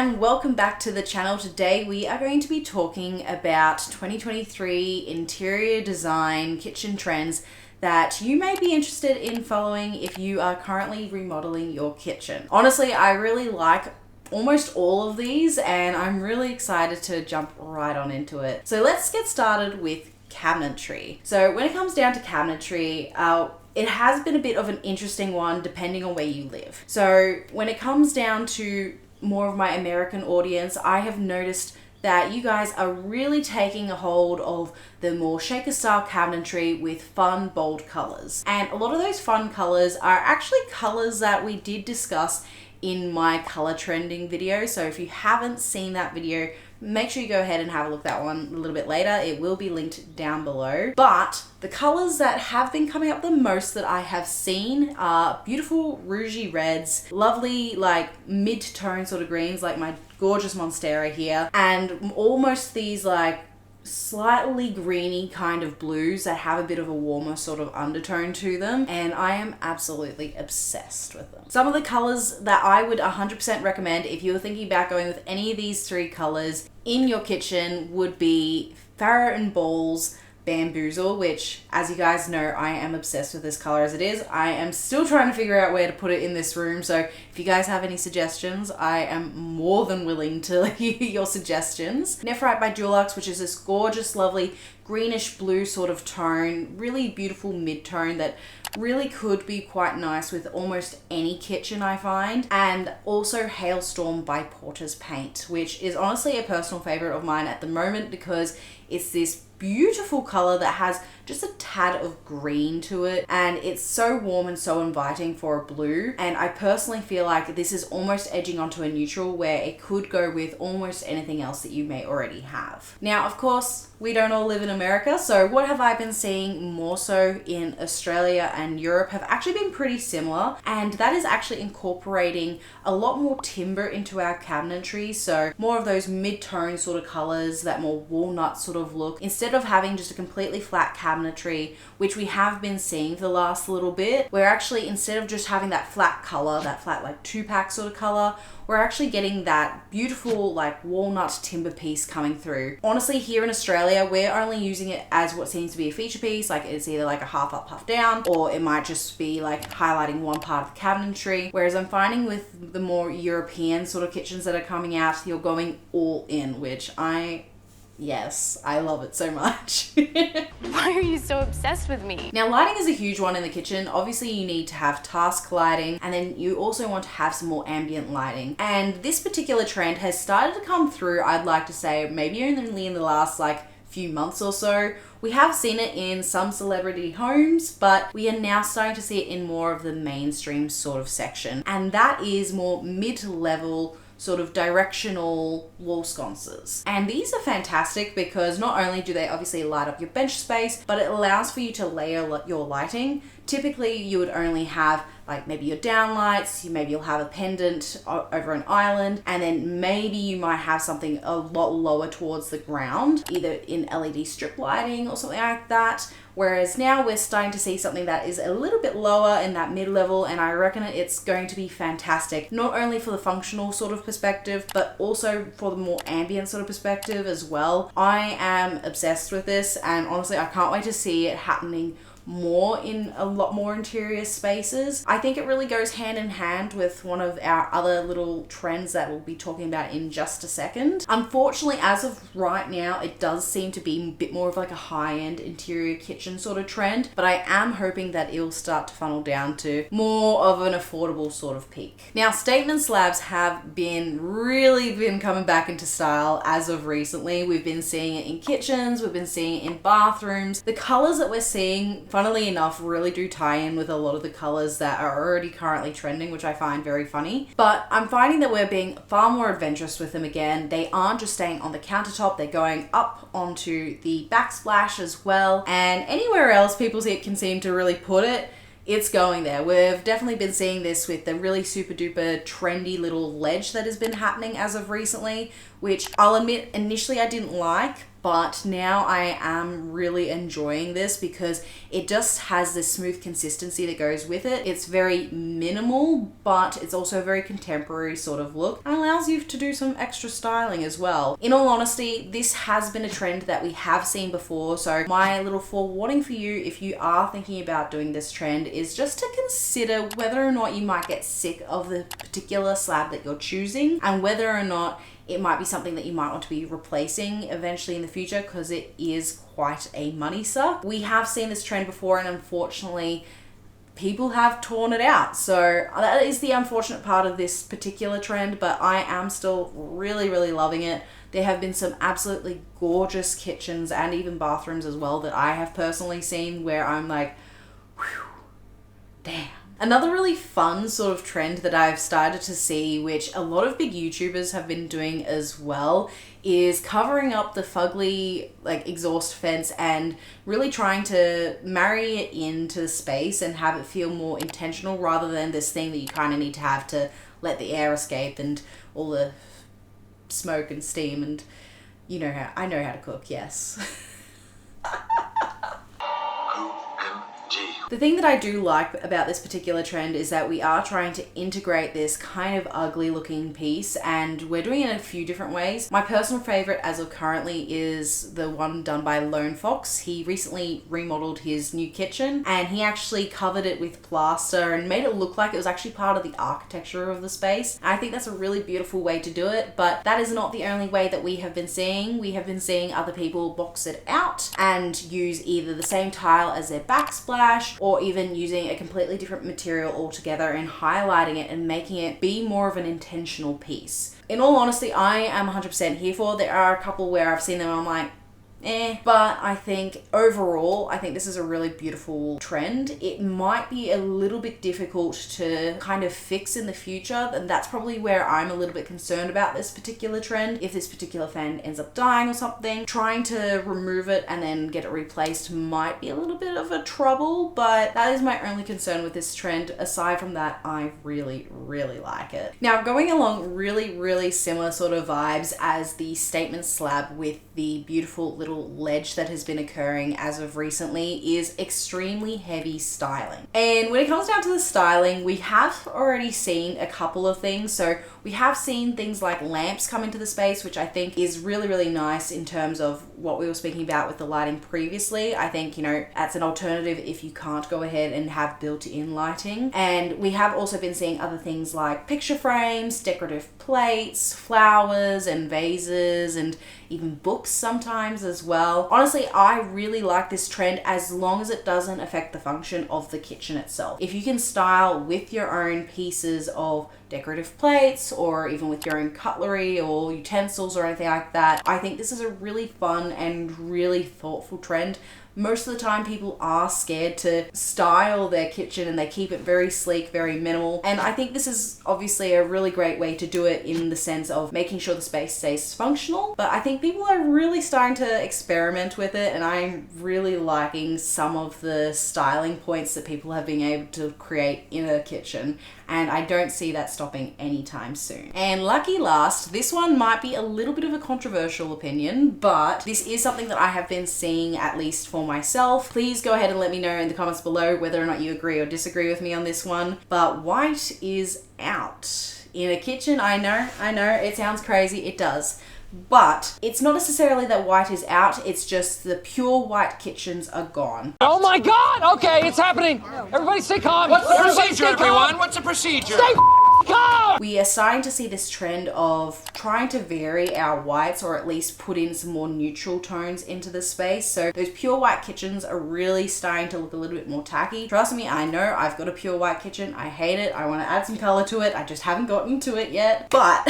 and welcome back to the channel. Today we are going to be talking about 2023 interior design kitchen trends that you may be interested in following if you are currently remodeling your kitchen. Honestly, I really like almost all of these and I'm really excited to jump right on into it. So let's get started with cabinetry. So when it comes down to cabinetry, it has been a bit of an interesting one depending on where you live. So when it comes down to more of my American audience, I have noticed that you guys are really taking a hold of the more shaker style cabinetry with fun, bold colors. And a lot of those fun colors are actually colors that we did discuss in my color trending video. So if you haven't seen that video, make sure you go ahead and have a look at that one a little bit later. It will be linked down below. But the colors that have been coming up the most that I have seen are beautiful rougey reds, lovely like mid-tone sort of greens like my gorgeous Monstera here, and almost these like slightly greeny kind of blues that have a bit of a warmer sort of undertone to them, and I am absolutely obsessed with them. Some of the colors that I would 100% recommend if you were thinking about going with any of these three colors in your kitchen would be Farrow and Ball's Bamboozle, which, as you guys know, I am obsessed with this color as it is. I am still trying to figure out where to put it in this room, so if you guys have any suggestions, I am more than willing to hear your suggestions. Nephrite by Dulux, which is this gorgeous, lovely greenish blue sort of tone, really beautiful mid-tone that really could be quite nice with almost any kitchen, I find. And also Hailstorm by Porter's Paint, which is honestly a personal favorite of mine at the moment because it's this beautiful color that has just a tad of green to it, and it's so warm and so inviting for a blue. And I personally feel like this is almost edging onto a neutral where it could go with almost anything else that you may already have. Now, of course, we don't all live in America, so what have I been seeing more so in Australia and Europe have actually been pretty similar, and that is actually incorporating a lot more timber into our cabinetry. So more of those mid-tone sort of colors, that more walnut sort of look, instead of having just a completely flat cabinetry, which we have been seeing for the last little bit. We're actually, instead of just having that flat color, that flat like 2-pack sort of color, we're actually getting that beautiful like walnut timber piece coming through. Honestly, here in Australia, we're only using it as what seems to be a feature piece. Like it's either like a half up, half down, or it might just be like highlighting one part of the cabinetry. Whereas I'm finding with the more European sort of kitchens that are coming out, you're going all in, which yes, I love it so much. Why are you so obsessed with me? Now, lighting is a huge one in the kitchen. Obviously, you need to have task lighting, and then you also want to have some more ambient lighting. And this particular trend has started to come through, I'd like to say, maybe only in the last like few months or so. We have seen it in some celebrity homes, but we are now starting to see it in more of the mainstream sort of section. And that is more mid-level sort of directional wall sconces. And these are fantastic because not only do they obviously light up your bench space, but it allows for you to layer your lighting. Typically, you would only have like maybe your down lights, maybe you'll have a pendant over an island, and then maybe you might have something a lot lower towards the ground, either in LED strip lighting or something like that. Whereas now we're starting to see something that is a little bit lower in that mid-level, and I reckon it's going to be fantastic, not only for the functional sort of perspective, but also for the more ambient sort of perspective as well. I am obsessed with this, and honestly, I can't wait to see it happening more in a lot more interior spaces. I think it really goes hand in hand with one of our other little trends that we'll be talking about in just a second. Unfortunately, as of right now, it does seem to be a bit more of like a high-end interior kitchen sort of trend, but I am hoping that it'll start to funnel down to more of an affordable sort of peak. Now, statement slabs have really been coming back into style as of recently. We've been seeing it in kitchens, we've been seeing it in bathrooms. The colors that we're seeing, funnily enough, really do tie in with a lot of the colors that are already currently trending, which I find very funny. But I'm finding that we're being far more adventurous with them again. They aren't just staying on the countertop, they're going up onto the backsplash as well. And anywhere else people can seem to really put it, it's going there. We've definitely been seeing this with the really super duper trendy little ledge that has been happening as of recently, which I'll admit initially I didn't like, but now I am really enjoying this because it just has this smooth consistency that goes with it. It's very minimal, but it's also a very contemporary sort of look and allows you to do some extra styling as well. In all honesty, this has been a trend that we have seen before, so my little forewarning for you if you are thinking about doing this trend is just to consider whether or not you might get sick of the particular slab that you're choosing and whether or not it might be something that you might want to be replacing eventually in the future, because it is quite a money suck. We have seen this trend before and unfortunately people have torn it out. So that is the unfortunate part of this particular trend, but I am still really loving it. There have been some absolutely gorgeous kitchens and even bathrooms as well that I have personally seen where I'm like, whew, damn. Another really fun sort of trend that I've started to see, which a lot of big YouTubers have been doing as well, is covering up the fugly like exhaust fence and really trying to marry it into the space and have it feel more intentional rather than this thing that you kind of need to have to let the air escape and all the smoke and steam, and you know how I know how to cook, yes. The thing that I do like about this particular trend is that we are trying to integrate this kind of ugly looking piece, and we're doing it in a few different ways. My personal favorite as of currently is the one done by Lone Fox. He recently remodeled his new kitchen and he actually covered it with plaster and made it look like it was actually part of the architecture of the space. I think that's a really beautiful way to do it, but that is not the only way that we have been seeing. We have been seeing other people box it out and use either the same tile as their backsplash or even using a completely different material altogether and highlighting it and making it be more of an intentional piece. In all honesty, I am 100% here for. There are a couple where I've seen them and I'm like, but I think overall, I think this is a really beautiful trend. It might be a little bit difficult to kind of fix in the future, and that's probably where I'm a little bit concerned about this particular trend. If this particular fan ends up dying or something, trying to remove it and then get it replaced might be a little bit of a trouble, but that is my only concern with this trend. Aside from that, I really like it. Now, going along really similar sort of vibes as the statement slab with the beautiful little ledge that has been occurring as of recently is extremely heavy styling. And when it comes down to the styling, we have already seen a couple of things. So we have seen things like lamps come into the space, which I think is really nice in terms of what we were speaking about with the lighting previously. I think, you know, that's an alternative if you can't go ahead and have built-in lighting. And we have also been seeing other things like picture frames, decorative plates, flowers and vases, and even books sometimes as well. Honestly, I really like this trend as long as it doesn't affect the function of the kitchen itself. If you can style with your own pieces of decorative plates or even with your own cutlery or utensils or anything like that, I think this is a really fun and really thoughtful trend. Most of the time people are scared to style their kitchen and they keep it very sleek, very minimal. And I think this is obviously a really great way to do it in the sense of making sure the space stays functional. But I think people are really starting to experiment with it, and I'm really liking some of the styling points that people have been able to create in a kitchen. And I don't see that stopping anytime soon. And lucky last, this one might be a little bit of a controversial opinion, but this is something that I have been seeing at least for myself. Please go ahead and let me know in the comments below whether or not you agree or disagree with me on this one. But white is out in a kitchen. I know, it sounds crazy, it does. But it's not necessarily that white is out, it's just the pure white kitchens are gone. Oh my God! Okay, it's happening! Everybody stay calm! What's the procedure, everyone? What's the procedure? Stay calm! We are starting to see this trend of trying to vary our whites, or at least put in some more neutral tones into the space. So those pure white kitchens are really starting to look a little bit more tacky. Trust me, I know I've got a pure white kitchen. I hate it. I want to add some color to it. I just haven't gotten to it yet. But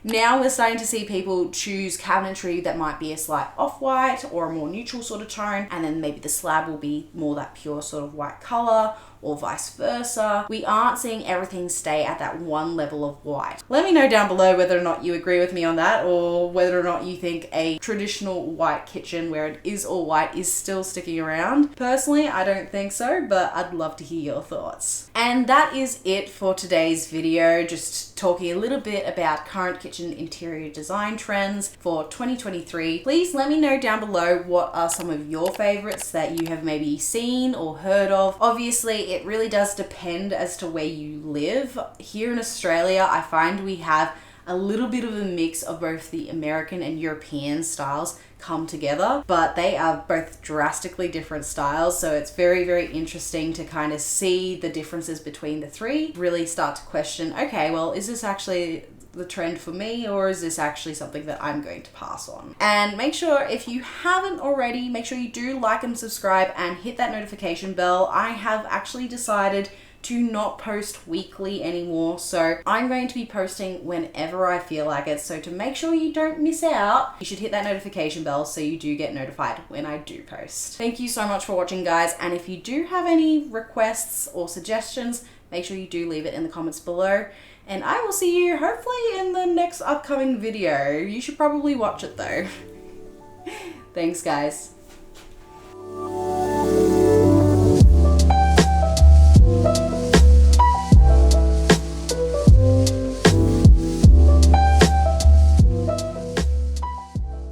now we're starting to see people choose cabinetry that might be a slight off-white or a more neutral sort of tone, and then maybe the slab will be more that pure sort of white color, or vice versa. We aren't seeing everything stay at that one level of white. Let me know down below whether or not you agree with me on that, or whether or not you think a traditional white kitchen where it is all white is still sticking around. Personally, I don't think so, but I'd love to hear your thoughts. And that is it for today's video, just talking a little bit about current kitchen kitchen interior design trends for 2023. Please let me know down below what are some of your favorites that you have maybe seen or heard of. Obviously, it really does depend as to where you live. Here in Australia, I find we have a little bit of a mix of both the American and European styles come together, but they are both drastically different styles, so it's very, very interesting to kind of see the differences between the three. Really start to question, okay, well, is this actually the trend for me, or is this actually something that I'm going to pass on? And make sure, if you haven't already, make sure you do like and subscribe and hit that notification bell. I have actually decided to not post weekly anymore, so I'm going to be posting whenever I feel like it. So to make sure you don't miss out, you should hit that notification bell so you do get notified when I do post. Thank you so much for watching, guys, and if you do have any requests or suggestions, make sure you do leave it in the comments below, and I will see you hopefully in the next upcoming video. You should probably watch it though. Thanks, guys.